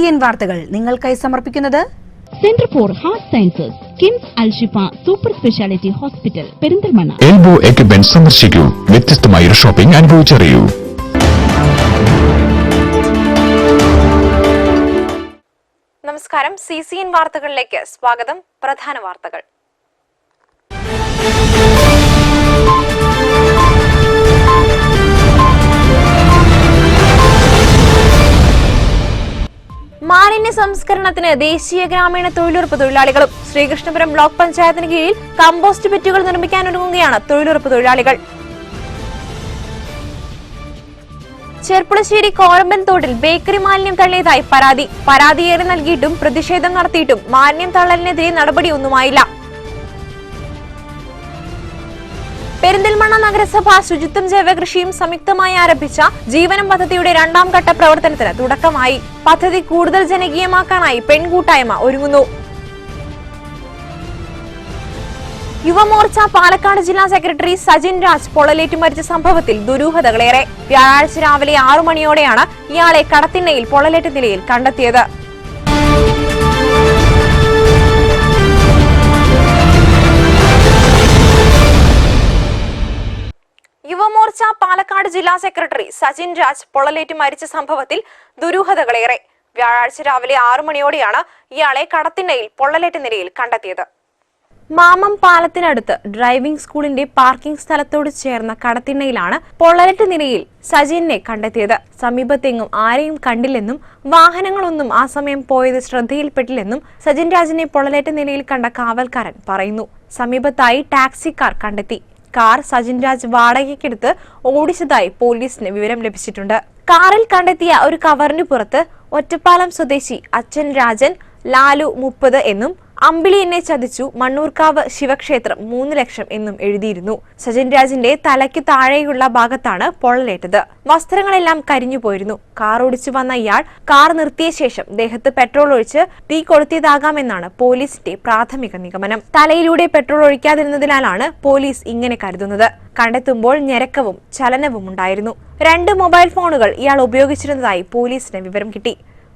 CCN വാർത്തകൾ നിങ്ങൾക്കായി സമർപ്പിക്കുന്നത് centre for heart sciences KIMS Alshifa super speciality hospital Perinthalmanna. Elbow equipment സന്ദർശിക്കൂ. വ്യത്യസ്തമായ ഒരു ഷോപ്പിംഗ് അനുഭവിച്ചറിയൂ. നമസ്കാരം. CCN വാർത്തകളിലേക്ക് സ്വാഗതം. പ്രധാന വാർത്തകൾ. മാലിന്യ സംസ്കരണത്തിന് ദേശീയ ഗ്രാമീണ തൊഴിലുറപ്പ് തൊഴിലാളികളും. ശ്രീകൃഷ്ണപുരം ബ്ലോക്ക് പഞ്ചായത്തിന് കീഴിൽ കമ്പോസ്റ്റ് പിറ്റുകൾ നിർമ്മിക്കാനൊരുങ്ങുകയാണ് തൊഴിലുറപ്പ് തൊഴിലാളികൾ. ചെർപ്പുളശ്ശേരി കോരമ്പൻ തോട്ടിൽ ബേക്കറി മാലിന്യം തള്ളിയതായി പരാതിയേറെ നൽകിയിട്ടും പ്രതിഷേധം നടത്തിയിട്ടും മാലിന്യം തള്ളലിനെതിരെ നടപടിയൊന്നുമായില്ല. പെരിന്തൽമണ്ണ നഗരസഭ ശുചിത്വം ജൈവകൃഷിയും സംയുക്തമായി ആരംഭിച്ച ജീവനം പദ്ധതിയുടെ 2ാം ഘട്ട പ്രവർത്തനത്തിന് തുടക്കമായി. പദ്ധതി കൂടുതൽ ജനകീയമാക്കാനായി പെൺകൂട്ടായ്മ ഒരുങ്ങുന്നു. യുവമോർച്ച പാലക്കാട് ജില്ലാ സെക്രട്ടറി സജിൻ രാജ് പൊള്ളലേറ്റ് മരിച്ച സംഭവത്തിൽ ദുരൂഹതകളേറെ. വ്യാഴാഴ്ച രാവിലെ 6 മണിയോടെയാണ് ഇയാളെ കടത്തിണ്ണയിൽ പൊള്ളലേറ്റ നിലയിൽ കണ്ടെത്തിയത്. യുവമോർച്ച പാലക്കാട് ജില്ലാ സെക്രട്ടറി സജിൻ രാജ് പൊള്ളലേറ്റ് മരിച്ച സംഭവത്തിൽ ദുരൂഹതകളേറെ. വ്യാഴാഴ്ച രാവിലെ 6 മണിയോടെയാണ് ഇയാളെ കടത്തിണ്ണയിൽ പൊള്ളലേറ്റ നിലയിൽ കണ്ടെത്തിയത്. മാമം പാലത്തിനടുത്ത് ഡ്രൈവിംഗ് സ്കൂളിന്റെ പാർക്കിംഗ് സ്ഥലത്തോട് ചേർന്ന കടത്തിണ്ണയിലാണ് പൊള്ളലേറ്റ നിലയിൽ സജിനെ കണ്ടെത്തിയത്. സമീപത്തെങ്ങും ആരെയും കണ്ടില്ലെന്നും വാഹനങ്ങളൊന്നും ആ സമയം പോയത് ശ്രദ്ധയിൽപ്പെട്ടില്ലെന്നും സജിൻ രാജിനെ പൊള്ളലേറ്റ നിലയിൽ കണ്ട കാവൽക്കാരൻ പറയുന്നു. സമീപത്തായി ടാക്സി കാർ കണ്ടെത്തി. കാർ സജിൻ രാജ് വാടകയ്ക്കെടുത്ത് ഓടിച്ചതായി പോലീസിന് വിവരം ലഭിച്ചിട്ടുണ്ട്. കാറിൽ കണ്ടെത്തിയ ഒരു കവറിന് പുറത്ത് ഒറ്റപ്പാലം സ്വദേശി അച്ഛൻ രാജൻ ലാലു 30 എന്നും അമ്പിളി എന്നെ ചതിച്ചു മണ്ണൂർക്കാവ് ശിവക്ഷേത്രം 3 ലക്ഷം എന്നും എഴുതിയിരുന്നു. സജിൻ രാജിന്റെ തലയ്ക്ക് താഴെയുള്ള ഭാഗത്താണ് പൊള്ളലേറ്റത്. വസ്ത്രങ്ങളെല്ലാം കരിഞ്ഞു പോയിരുന്നു. കാർ ഓടിച്ചു വന്ന ഇയാൾ കാർ നിർത്തിയ ശേഷം ദേഹത്ത് പെട്രോൾ ഒഴിച്ച് തീ കൊളുത്തിയതാകാമെന്നാണ് പോലീസിന്റെ പ്രാഥമിക നിഗമനം. തലയിലൂടെ പെട്രോൾ ഒഴിക്കാതിരുന്നതിനാലാണ് പോലീസ് ഇങ്ങനെ കരുതുന്നത്. കണ്ടെത്തുമ്പോൾ ഞരക്കവും ചലനവും ഉണ്ടായിരുന്നു. 2 മൊബൈൽ ഫോണുകൾ ഇയാൾ ഉപയോഗിച്ചിരുന്നതായി പോലീസിന് വിവരം കിട്ടി.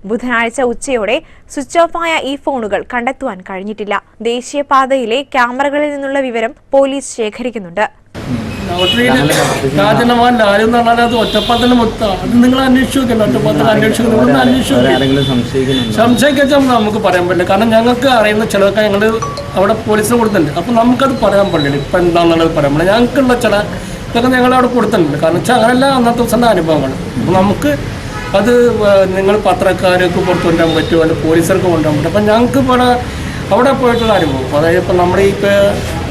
ബുധനാഴ്ച ഉച്ചയോടെ സ്വിച്ച് ഓഫ് ആയ ഈ ഫോണുകൾ കണ്ടെത്തുവാൻ കഴിഞ്ഞിട്ടില്ല. ദേശീയപാതയിലെ ക്യാമറകളിൽ നിന്നുള്ള വിവരം പോലീസ് ശേഖരിക്കുന്നുണ്ട്. സംശയിക്കാൻ നമുക്ക് പറയാൻ പറ്റില്ല. കാരണം ഞങ്ങൾക്ക് അറിയുന്ന ചിലതൊക്കെ ഞങ്ങൾ അവിടെ പോലീസിന് കൊടുത്തിട്ടുണ്ട്. അപ്പം നമുക്കത് പറയാൻ പറ്റില്ല. ഇപ്പം എന്താണെന്നുള്ളത് പറയാൻ പറ്റില്ല. ഞങ്ങൾക്കുള്ള ചില ഇതൊക്കെ ഞങ്ങൾ അവിടെ കൊടുത്തിട്ടുണ്ട്. കാരണം വെച്ചാൽ അങ്ങനെയല്ല അന്നത്തെ ദിവസത്തെ അനുഭവങ്ങൾ. അപ്പം നമുക്ക് അത് നിങ്ങൾ പത്രക്കാർക്ക് പുറത്തു കൊണ്ടുവരാൻ പറ്റുമോ, അല്ലെങ്കിൽ പോലീസുകാർക്ക് കൊണ്ടുവരാൻ പറ്റും. അപ്പം ഞങ്ങൾക്ക് അവിടെ പോയിട്ടുള്ള അനുഭവം, അതായത് ഇപ്പം നമ്മുടെ ഇപ്പോൾ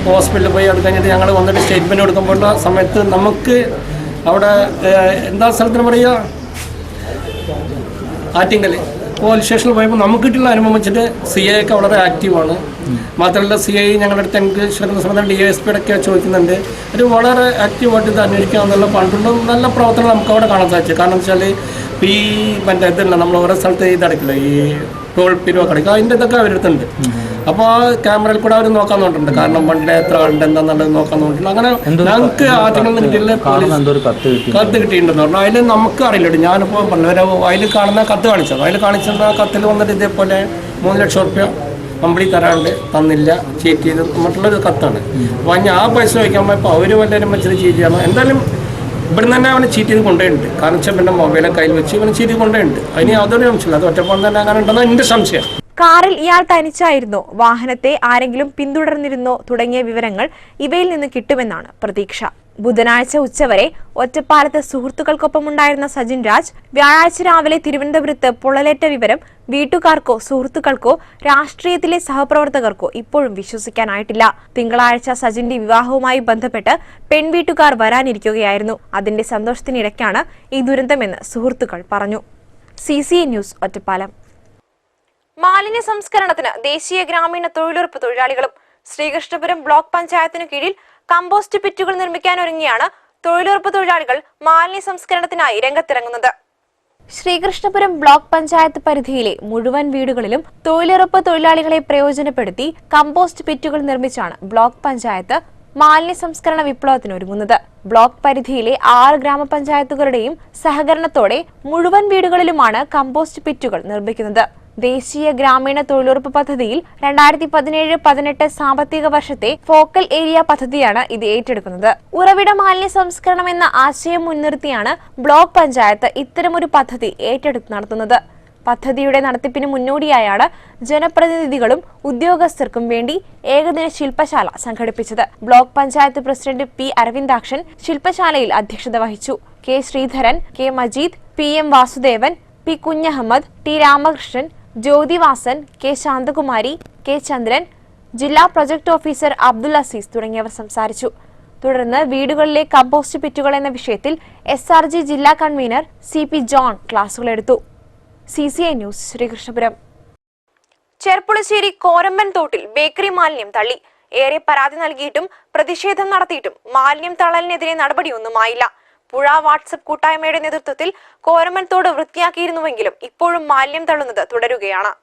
ഹോസ്പിറ്റലിൽ പോയി അത് കഴിഞ്ഞിട്ട് ഞങ്ങൾ വന്നിട്ട് സ്റ്റേറ്റ്മെൻറ്റ് കൊടുക്കുമ്പോഴുള്ള സമയത്ത് നമുക്ക് അവിടെ എന്താ സ്ഥലത്തിന് പറയുക, ആറ്റിങ്കൽ പോലീസ് സ്റ്റേഷനിൽ പോയപ്പോൾ നമുക്ക് കിട്ടിയുള്ള അനുഭവം വെച്ചിട്ട് CI ഒക്കെ വളരെ ആക്റ്റീവാണ്. മാത്രമല്ല CI ഞങ്ങളുടെ അടുത്ത് എനിക്ക് ശ്രമിക്കുന്ന സമയത്ത് DSPയുടെ ഒക്കെ ചോദിക്കുന്നുണ്ട്. ഒരു വളരെ ആക്റ്റീവായിട്ട് ഇത് അന്വേഷിക്കാമെന്നുള്ള പണ്ടുള്ള നല്ല പ്രവർത്തനം നമുക്ക് അവിടെ കാണാൻ സാധിച്ചു. കാരണം വെച്ചാൽ ഈ മറ്റേ ഇതില്ല, നമ്മൾ ഓരോ സ്ഥലത്ത് ഇതടക്കില്ല, ഈ ടോൾ പിരിവൊക്കെ അടയ്ക്കുക, അതിൻ്റെ ഇതൊക്കെ അവരെടുത്തുണ്ട്. അപ്പോൾ ആ ക്യാമറയിൽ കൂടെ അവർ നോക്കാൻ നോട്ടുണ്ട്. കാരണം വണ്ടിയുടെ എത്ര ആളുണ്ട് എന്താണെന്നുള്ളത് നോക്കാൻ നോക്കില്ല. അങ്ങനെ ഞങ്ങൾക്ക് ആദ്യങ്ങളിൽ കിട്ടിയില്ല കത്ത് കിട്ടിയിട്ടുണ്ടെന്ന് പറഞ്ഞു. അതിൽ നമുക്ക് അറിയില്ല. ഞാനിപ്പോൾ പറഞ്ഞു അതിൽ കാണുന്ന കത്ത് കാണിച്ചത്, അതിൽ കാണിച്ചിട്ട് ആ കത്തിൽ വന്നിട്ട് ഇതേപോലെ 3 ലക്ഷം റുപ്യ കമ്പനി തരാണ്ട് തന്നില്ല, ചീറ്റ് ചെയ്ത് മറ്റുള്ളൊരു കത്താണ്. അപ്പോൾ ആ പൈസ വയ്ക്കാൻ പോയപ്പോൾ അവർ വല്ലവരും വെച്ചിട്ട് ചീറ്റ് ചെയ്യണം. എന്തായാലും ഇവിടെ തന്നെ അവനെ ചീറ്റ് ചെയ്ത് കൊണ്ടുപോയിട്ടുണ്ട്. കാരണം വെച്ചാൽ പിന്നെ മൊബൈലൊക്കെ കയ്യിൽ വെച്ച് ഇവനെ ചീറ്റ് ചെയ്ത് കൊണ്ടുപോയിട്ടുണ്ട്. അതിന് യാതൊരു സംശയമില്ല. അത് ഒറ്റപ്പാട് തന്നെ അങ്ങനെ ഉണ്ടെന്ന് എൻ്റെ സംശയം. കാറിൽ ഇയാൾ തനിച്ചായിരുന്നോ, വാഹനത്തെ ആരെങ്കിലും പിന്തുടർന്നിരുന്നോ തുടങ്ങിയ വിവരങ്ങൾ ഇവയിൽ നിന്ന് കിട്ടുമെന്നാണ് പ്രതീക്ഷ. ബുധനാഴ്ച ഉച്ചവരെ ഒറ്റപ്പാലത്ത് സുഹൃത്തുക്കൾക്കൊപ്പമുണ്ടായിരുന്ന സജിൻ രാജ് വ്യാഴാഴ്ച രാവിലെ തിരുവനന്തപുരത്ത് പൊള്ളലേറ്റ വിവരം വീട്ടുകാർക്കോ സുഹൃത്തുക്കൾക്കോ രാഷ്ട്രീയത്തിലെ സഹപ്രവർത്തകർക്കോ ഇപ്പോഴും വിശ്വസിക്കാനായിട്ടില്ല. തിങ്കളാഴ്ച സജിന്റെ വിവാഹവുമായി ബന്ധപ്പെട്ട് പെൺവീട്ടുകാർ വരാനിരിക്കുകയായിരുന്നു. അതിന്റെ സന്തോഷത്തിനിടയ്ക്കാണ് ഈ ദുരന്തമെന്ന് സുഹൃത്തുക്കൾ പറഞ്ഞു. CCN news Ottapalam. മാലിന്യ സംസ്കരണത്തിന് ദേശീയ ഗ്രാമീണ തൊഴിലുറപ്പ് തൊഴിലാളികളും. ശ്രീകൃഷ്ണപുരം ബ്ലോക്ക് പഞ്ചായത്തിനു കീഴിൽ കമ്പോസ്റ്റ് പിറ്റുകൾ നിർമ്മിക്കാനൊരുങ്ങിയാണ് തൊഴിലുറപ്പ് തൊഴിലാളികൾ മാലിന്യ സംസ്കരണത്തിനായി രംഗത്തിറങ്ങുന്നത്. ശ്രീകൃഷ്ണപുരം ബ്ലോക്ക് പഞ്ചായത്ത് പരിധിയിലെ മുഴുവൻ വീടുകളിലും തൊഴിലുറപ്പ് തൊഴിലാളികളെ പ്രയോജനപ്പെടുത്തി കമ്പോസ്റ്റ് പിറ്റുകൾ നിർമ്മിച്ചാണ് ബ്ലോക്ക് പഞ്ചായത്ത് മാലിന്യ സംസ്കരണ വിപ്ലവത്തിന് ഒരുങ്ങുന്നത്. ബ്ലോക്ക് പരിധിയിലെ 6 ഗ്രാമപഞ്ചായത്തുകളുടെയും സഹകരണത്തോടെ മുഴുവൻ വീടുകളിലുമാണ് കമ്പോസ്റ്റ് പിറ്റുകൾ നിർമ്മിക്കുന്നത്. ദേശീയ ഗ്രാമീണ തൊഴിലുറപ്പ് പദ്ധതിയിൽ 2017-18 സാമ്പത്തിക വർഷത്തെ ഫോക്കൽ ഏരിയ പദ്ധതിയാണ് ഇത് ഏറ്റെടുക്കുന്നത്. ഉറവിട മാലിന്യ സംസ്കരണം എന്ന ആശയം മുൻനിർത്തിയാണ് ബ്ലോക്ക് പഞ്ചായത്ത് ഇത്തരമൊരു പദ്ധതി ഏറ്റെടുത്ത് നടത്തുന്നത്. പദ്ധതിയുടെ നടത്തിപ്പിന് മുന്നോടിയായാണ് ജനപ്രതിനിധികളും ഉദ്യോഗസ്ഥർക്കും വേണ്ടി ഏകദിന ശില്പശാല സംഘടിപ്പിച്ചത്. Block panchayat president P Aravindakshan ശില്പശാലയിൽ അധ്യക്ഷത വഹിച്ചു. K Sreedharan, K Majeed, P M Vasudevan, P Kunhahammed, T Ramakrishnan, Jyothivasan, K Santhakumari, K Chandran, ജില്ലാ പ്രൊജക്ട് ഓഫീസർ അബ്ദുൽ അസീസ് തുടങ്ങിയവർ സംസാരിച്ചു. തുടർന്ന് വീടുകളിലെ കമ്പോസ്റ്റ് പിറ്റുകൾ എന്ന വിഷയത്തിൽ SRG ജില്ലാ കൺവീനർ CP ജോൺ ക്ലാസുകളെടുത്തു. CCI news, Sreekrishnapuram. ചെർപ്പുളശ്ശേരി കോരമ്പൻ തോട്ടിൽ ബേക്കറി മാലിന്യം തള്ളി. ഏറെ പരാതി നൽകിയിട്ടും പ്രതിഷേധം നടത്തിയിട്ടും മാലിന്യം തള്ളലിനെതിരെ നടപടിയൊന്നുമായില്ല. പുഴ വാട്സപ്പ് കൂട്ടായ്മയുടെ നേതൃത്വത്തിൽ കോരമ്പൻ തോട് വൃത്തിയാക്കിയിരുന്നുവെങ്കിലും ഇപ്പോഴും മാലിന്യം തള്ളുന്നത് തുടരുകയാണ്.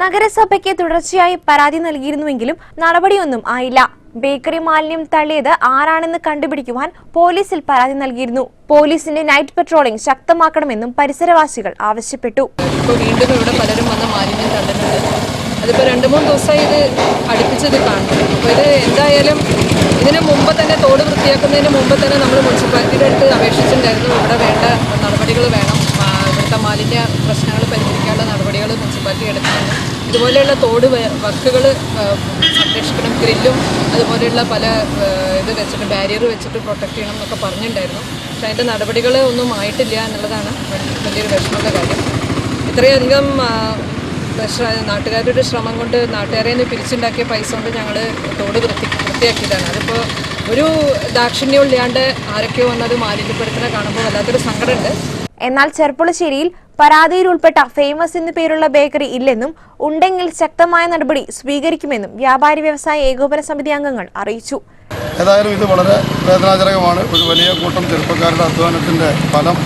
നഗരസഭയ്ക്ക് തുടർച്ചയായി പരാതി നൽകിയിരുന്നുവെങ്കിലും നടപടിയൊന്നും ആയില്ല. ബേക്കറി മാലിന്യം തള്ളിയത് ആരാണെന്ന് കണ്ടുപിടിക്കുവാൻ പോലീസിൽ പരാതി നൽകിയിരുന്നു. പോലീസിന്റെ നൈറ്റ് പെട്രോളിംഗ് ശക്തമാക്കണമെന്നും പരിസരവാസികൾ ആവശ്യപ്പെട്ടു. ഇപ്പോൾ വീണ്ടും ഇവിടെ പലരും വന്ന് മാലിന്യം തള്ളുന്നുണ്ട്. അതിപ്പോൾ 2-3 ദിവസമായി ഇത് അടുപ്പിച്ചത് കാണുന്നു. അപ്പോൾ ഇത് എന്തായാലും ഇതിന് മുമ്പ് തന്നെ തോട് വൃത്തിയാക്കുന്നതിന് മുമ്പ് തന്നെ നമ്മൾ മുനിസിപ്പാലിറ്റിയുടെ അടുത്ത് അപേക്ഷിച്ചിട്ടുണ്ടായിരുന്നു. ഇവിടെ വേണ്ട നടപടികൾ വേണം, ഇവിടുത്തെ മാലിന്യ പ്രശ്നങ്ങൾ പരിഹരിക്കാനുള്ള നടപടികൾ മുനിസിപ്പാലിറ്റി എടുക്കുന്നുണ്ട്. ഇതുപോലെയുള്ള തോട് വർക്കുകൾ സംരക്ഷിക്കണം, ഗ്രില്ലും അതുപോലെയുള്ള പല ഇത് വെച്ചിട്ട് ബാരിയർ വെച്ചിട്ട് പ്രൊട്ടക്ട് ചെയ്യണം എന്നൊക്കെ പറഞ്ഞിട്ടുണ്ടായിരുന്നു. പക്ഷേ അതിൻ്റെ നടപടികൾ ഒന്നും ആയിട്ടില്ല എന്നുള്ളതാണ് വലിയൊരു വിഷമമുള്ള കാര്യം. ഇത്രയധികം നാട്ടുകാരുടെ ശ്രമം കൊണ്ട് നാട്ടുകാരെ നിന്ന് പിരിച്ചുണ്ടാക്കിയ പൈസ കൊണ്ട് ഞങ്ങൾ തോട് വൃത്തിയാക്കിയതാണ്. അതിപ്പോൾ ഒരു ദാക്ഷിണ്യവും ഇല്ലാണ്ട് ആരൊക്കെയോ വന്നത് മാലിന്യപ്പെടുത്തുന്നത് കാണുമ്പോൾ വല്ലാത്തൊരു സങ്കടമുണ്ട്. എന്നാൽ ചെർപ്പുളശ്ശേരിയിൽ പരാതിയിൽ ഉൾപ്പെട്ട ഫേമസ് എന്നു പേരുള്ള ബേക്കറി ഇല്ലെന്നും ഉണ്ടെങ്കിൽ ശക്തമായ നടപടി സ്വീകരിക്കുമെന്നും വ്യാപാരി വ്യവസായ ഏകോപന സമിതി അംഗങ്ങൾ അറിയിച്ചു. ഏതായാലും ഇത് വളരെ വേദനാജനകമാണ്. ഒരു വലിയ കൂട്ടം ചെറുപ്പക്കാരുടെ അധ്വാനത്തിൻ്റെ ഫലം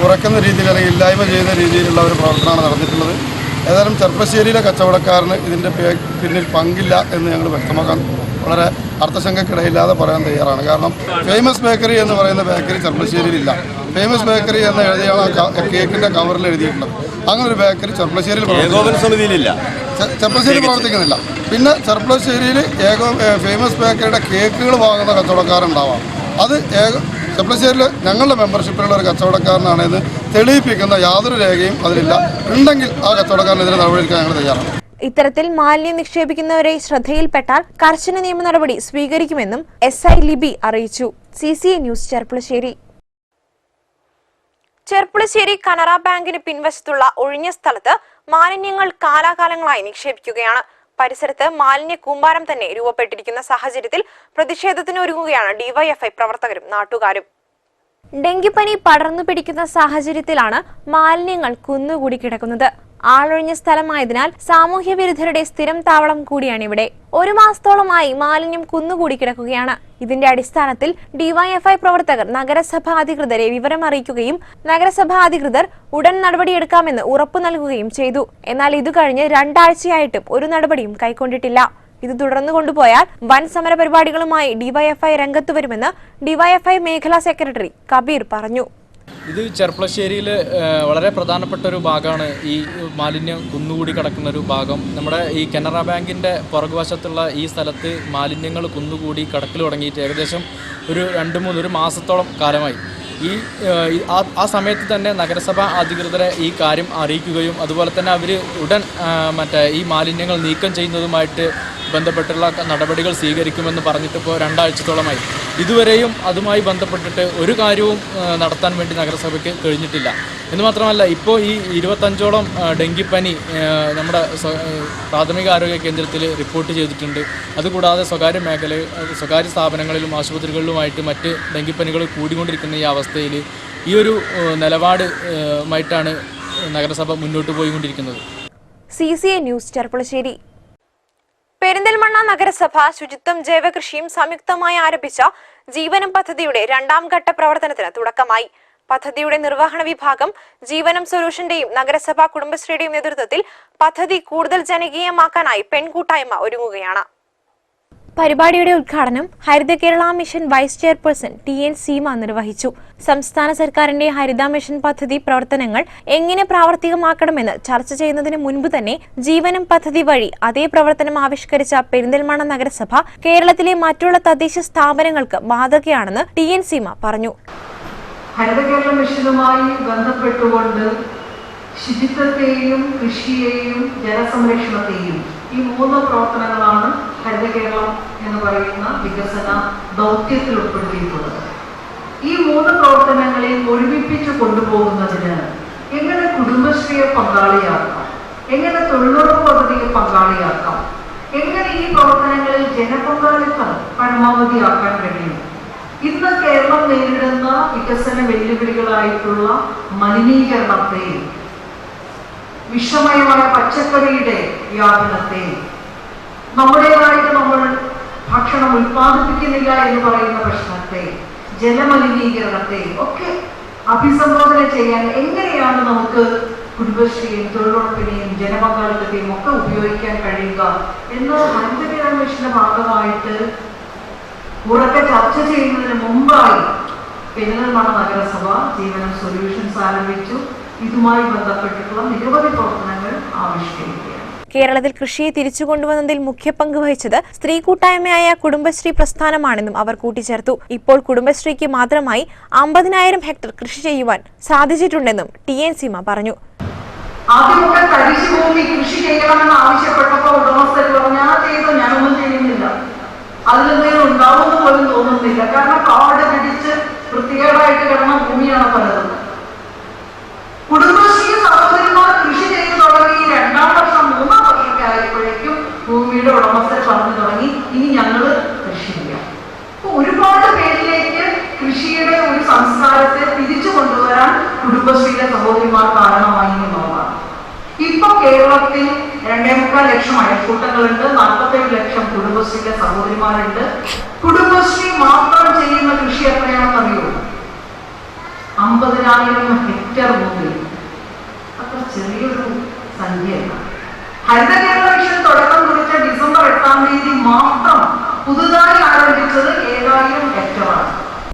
കുറയ്ക്കുന്ന രീതിയിൽ അല്ലെങ്കിൽ ഇല്ലായ്മ ചെയ്യുന്ന രീതിയിലുള്ള ഒരു പ്രവർത്തനമാണ് നടന്നിട്ടുള്ളത്. ഏതായാലും ചെർപ്പശ്ശേരിയിലെ കച്ചവടക്കാരന് ഇതിൻ്റെ പിന്നിൽ പങ്കില്ല എന്ന് ഞങ്ങൾ വ്യക്തമാക്കാൻ വളരെ അർത്ഥശങ്കക്കിടയില്ലാതെ പറയാൻ തയ്യാറാണ്. കാരണം ഫേമസ് ബേക്കറി എന്ന് പറയുന്ന ബേക്കറി ചെർപ്പശ്ശേരിയിലില്ല. ഫേമസ് ബേക്കറി എന്ന് എഴുതിയാണ് കേക്കിൻ്റെ കവറിൽ എഴുതിയിട്ടുള്ളത്. അങ്ങനെ ഒരു ബേക്കറി ചെർപ്പശ്ശേരിയിൽ ചെർപ്പശ്ശേരി പ്രവർത്തിക്കുന്നില്ല. പിന്നെ ചെർപ്പശ്ശേരിയിൽ ഫേമസ് ബേക്കറിയുടെ കേക്കുകൾ വാങ്ങുന്ന കച്ചവടക്കാരുണ്ടാവാം. അത് ചെർപ്പശ്ശേരിയിൽ ഞങ്ങളുടെ മെമ്പർഷിപ്പിലുള്ള ഒരു കച്ചവടക്കാരനാണെന്ന് തെളിയിപ്പിക്കുന്ന യാതൊരു രേഖയും അതിലില്ല. ഉണ്ടെങ്കിൽ ആ കച്ചവടക്കാരനെതിരെ നടപടിയെടുക്കാൻ ഞങ്ങൾ തയ്യാറാണ്. ഇത്തരത്തിൽ മാലിന്യം നിക്ഷേപിക്കുന്നവരെ ശ്രദ്ധയിൽപ്പെട്ടാൽ കർശന നിയമ നടപടി സ്വീകരിക്കുമെന്നും SI ലിബി അറിയിച്ചു. CCI news, Cherpulassery. ചെർപ്പുളശ്ശേരി കനറ ബാങ്കിന് പിൻവശത്തുള്ള ഒഴിഞ്ഞ സ്ഥലത്ത് മാലിന്യങ്ങൾ കാലാകാലങ്ങളായി നിക്ഷേപിക്കുകയാണ്. പരിസരത്ത് മാലിന്യ കൂമ്പാരം തന്നെ രൂപപ്പെട്ടിരിക്കുന്ന സാഹചര്യത്തിൽ പ്രതിഷേധത്തിന് ഒരുങ്ങുകയാണ് DYFI പ്രവർത്തകരും നാട്ടുകാരും. ഡെങ്കിപ്പനി പടർന്നു പിടിക്കുന്ന സാഹചര്യത്തിലാണ് മാലിന്യങ്ങൾ കുന്നുകൂടി കിടക്കുന്നത്. ആളൊഴിഞ്ഞ സ്ഥലമായതിനാൽ സാമൂഹ്യ വിരുദ്ധരുടെ സ്ഥിരം താവളം കൂടിയാണ് ഇവിടെ. 1 മാസത്തോളമായി മാലിന്യം കുന്നുകൂടി കിടക്കുകയാണ്. ഇതിന്റെ അടിസ്ഥാനത്തിൽ DYFI പ്രവർത്തകർ നഗരസഭാ അധികൃതരെ വിവരം അറിയിക്കുകയും നഗരസഭാ അധികൃതർ ഉടൻ നടപടിയെടുക്കാമെന്ന് ഉറപ്പു നൽകുകയും ചെയ്തു. എന്നാൽ ഇത് കഴിഞ്ഞ് 2 ആഴ്ചയായിട്ടും ഒരു നടപടിയും കൈക്കൊണ്ടിട്ടില്ല. ഇത് തുടർന്നു കൊണ്ടുപോയാൽ വൻ സമര പരിപാടികളുമായി DYFI രംഗത്തു വരുമെന്ന് DYFI മേഖലാ സെക്രട്ടറി കബീർ പറഞ്ഞു. ഇത് ചെർപ്പുളശ്ശേരിയിൽ വളരെ പ്രധാനപ്പെട്ട ഒരു ഭാഗമാണ്. ഈ മാലിന്യം കുന്നുകൂടി കിടക്കുന്ന ഒരു ഭാഗം. നമ്മുടെ ഈ കനറ ബാങ്കിൻ്റെ പുറകുവശത്തുള്ള ഈ സ്ഥലത്ത് മാലിന്യങ്ങൾ കുന്നുകൂടി കിടക്കൽ തുടങ്ങിയിട്ട് ഏകദേശം ഒരു 2-3 മാസത്തോളം കാലമായി. ആ സമയത്ത് തന്നെ നഗരസഭാ അധികൃതരെ ഈ കാര്യം അറിയിക്കുകയും അതുപോലെ തന്നെ അവർ ഉടൻ ഈ മാലിന്യങ്ങൾ നീക്കം ചെയ്യുന്നതുമായിട്ട് ബന്ധപ്പെട്ടുള്ള നടപടികൾ സ്വീകരിക്കുമെന്ന് പറഞ്ഞിട്ട് ഇപ്പോൾ 2 ആഴ്ചത്തോളമായി. ഇതുവരെയും അതുമായി ബന്ധപ്പെട്ടിട്ട് ഒരു കാര്യവും നടത്താൻ വേണ്ടി നഗരസഭയ്ക്ക് കഴിഞ്ഞിട്ടില്ല. എന്ന് മാത്രമല്ല, ഇപ്പോൾ ഈ 25ഓളം ഡെങ്കിപ്പനി നമ്മുടെ പ്രാഥമിക ആരോഗ്യ കേന്ദ്രത്തിൽ റിപ്പോർട്ട് ചെയ്തിട്ടുണ്ട്. അതുകൂടാതെ സ്വകാര്യ സ്ഥാപനങ്ങളിലും ആശുപത്രികളിലുമായിട്ട് മറ്റ് ഡെങ്കിപ്പനികൾ കൂടിക്കൊണ്ടിരിക്കുന്ന ഈ അവസ്ഥയിൽ ഈ ഒരു നിലപാടുമായിട്ടാണ് നഗരസഭ മുന്നോട്ട് പോയിക്കൊണ്ടിരിക്കുന്നത്. CCI news, Cherpulassery. പെരിന്തൽമണ്ണ നഗരസഭ ശുചിത്വം ജൈവകൃഷിയും സംയുക്തമായി ആരംഭിച്ച ജീവനം പദ്ധതിയുടെ 2ാം ഘട്ട പ്രവർത്തനത്തിന് തുടക്കമായി. പദ്ധതിയുടെ നിർവഹണ വിഭാഗം ജീവനം സൊല്യൂഷന്റെയും നഗരസഭാ കുടുംബശ്രീയുടെയും നേതൃത്വത്തിൽ പദ്ധതി കൂടുതൽ ജനകീയമാക്കാനായി പെൺകൂട്ടായ്മ ഒരുങ്ങുകയാണ്. പരിപാടിയുടെ ഉദ്ഘാടനം Haritha Kerala mission vice chairperson TN Seema നിർവഹിച്ചു. സംസ്ഥാന സർക്കാരിന്റെ ഹരിത മിഷൻ പദ്ധതി പ്രവർത്തനങ്ങൾ എങ്ങനെ പ്രാവർത്തികമാക്കണമെന്ന് ചർച്ച ചെയ്യുന്നതിന് മുൻപ് തന്നെ ജീവനം പദ്ധതി വഴി അതേ പ്രവർത്തനം ആവിഷ്കരിച്ച പെരിന്തൽമണ്ണ നഗരസഭ കേരളത്തിലെ മറ്റുള്ള തദ്ദേശ സ്ഥാപനങ്ങൾക്ക് മാതൃകയാണെന്ന് TN സീമ പറഞ്ഞു. ഹരിത കേരള മിഷനുമായി ബന്ധപ്പെട്ടുകൊണ്ട് ശുചിത്വത്തെയും കൃഷിയെയും ജലസംരക്ഷണത്തെയും ഈ 3 പ്രവർത്തനങ്ങളാണ് ഹരിത കേരളം എന്ന് പറയുന്ന വികസന ദൗത്യത്തിൽ ഉൾപ്പെടുത്തിയിട്ടുള്ളത്. ഈ 3 പ്രവർത്തനങ്ങളെ ഒരുമിപ്പിച്ച് കൊണ്ടുപോകുന്നതിന് എങ്ങനെ കുടുംബശ്രീയെ പങ്കാളിയാക്കാം, എങ്ങനെ തൊഴിലുറപ്പ് പദ്ധതിയെ പങ്കാളിയാക്കാം, എങ്ങനെ ഈ പ്രവർത്തനങ്ങളിൽ ജനപങ്കാളിത്തം പരമാവധിയാക്കാൻ കഴിയും. ഇന്ന് കേരളം നേരിടുന്ന വികസന വെല്ലുവിളികളായിട്ടുള്ള മലിനീകരണത്തെ, വിഷമയമായ പച്ചക്കറിയുടെ വ്യാപനത്തെ, നമ്മുടേതായിട്ട് നമ്മൾ ഭക്ഷണം ഉൽപ്പാദിപ്പിക്കുന്നില്ല എന്ന് പറയുന്ന പ്രശ്നത്തെ, ജലമലിനീകരണത്തെ ഒക്കെ അഭിസംബോധന ചെയ്യാൻ എങ്ങനെയാണ് നമുക്ക് കുടുംബശ്രീയും തൊഴിലുറപ്പിനെയും ജനപങ്കാളിത്തത്തെയും ഒക്കെ ഉപയോഗിക്കാൻ കഴിയുക എന്ന് ഹരിത കേരള മിഷന്റെ ഭാഗമായിട്ട് ഉറക്കെ ചർച്ച ചെയ്യുന്നതിന് മുമ്പായി പെരിന്തൽമണ്ണ നഗരസഭ ജീവനം സൊല്യൂഷൻസ് ആരംഭിച്ചു. ഇതുമായി ബന്ധപ്പെട്ടിട്ടുള്ള നിരവധി പ്രവർത്തനങ്ങൾ ആവിഷ്കരിക്കുകയാണ്. കേരളത്തിൽ കൃഷിയെ തിരിച്ചുകൊണ്ടുവന്നതിൽ മുഖ്യ പങ്ക് വഹിച്ചത് സ്ത്രീ കൂട്ടായ്മയായ കുടുംബശ്രീ പ്രസ്ഥാനമാണെന്നും അവർ കൂട്ടിച്ചേർത്തു. ഇപ്പോൾ കുടുംബശ്രീക്ക് മാത്രമായി 50,000 ഹെക്ടർ കൃഷി ചെയ്യുവാൻ സാധിച്ചിട്ടുണ്ടെന്നും TN സീമ പറഞ്ഞു. ആദ്യമൊക്കെ തരിശുഭൂമി കൃഷി ചെയ്യണമെന്ന് ആവശ്യപ്പെട്ടപ്പോൾ ഉടമസ്ഥർ പറഞ്ഞു, ഞാനൊന്നും ചെയ്യുന്നില്ല, അതിലെന്തെങ്കിലും ഉണ്ടാവുമെന്ന് പോലും തോന്നുന്നില്ല. കാരണം കാട് പിടിച്ച് വൃത്തികേടായിട്ട് കിടന്ന ഭൂമിയാണ് പലതും. കുടുംബശ്രീ സഹോദരിമാർ കൃഷി ചെയ്തു തുടങ്ങി 2ാം വർഷം 3ാം വർഷമൊക്കെ ആയപ്പോഴേക്കും ഭൂമിയുടെ ഉടമസ്ഥർ പറഞ്ഞു തുടങ്ങി, ഇനി ഞങ്ങള് കൃഷി ചെയ്യാം. അപ്പൊ ഒരുപാട് പേരിലേക്ക് കൃഷിയുടെ ഒരു സംസ്കാരത്തെ തിരിച്ചു കൊണ്ടുവരാൻ കുടുംബശ്രീയിലെ സഹോദരിമാർ കാരണമായി എന്നുള്ളതാണ്. ഇപ്പൊ കേരളത്തിൽ 2.25 ലക്ഷം അയൽക്കൂട്ടങ്ങളുണ്ട്, 47 ലക്ഷം കുടുംബശ്രീയിലെ സഹോദരിമാരുണ്ട്. കുടുംബശ്രീ മാത്രം ചെയ്യുന്ന കൃഷി എത്രയാണെന്ന് അറിയുമോ? 50,000 ഹെക്ടർ മുതൽ. അത്ര ചെറിയൊരു സംഖ്യയല്ല. ഹരിത കേരള മിഷൻ തുടക്കം കുറിച്ച ഡിസംബർ 8-ാം തീയതി മാത്രം പുതുതായി ആരംഭിച്ചത് 7,000 ഹെക്ടറാണ്.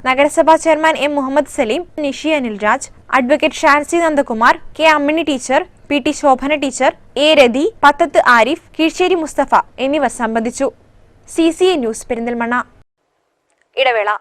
നഗരസഭാ chairman M Muhammad Saleem, Nishi Anilraj, advocate Shancy Nandakumar, K Ammini teacher, PT Shobhana teacher, A Rathi, Pathath Arif, Keezhssery Mustafa എന്നിവർ സംബന്ധിച്ചു. CCA news Perinthalmanna. ഇടവേള.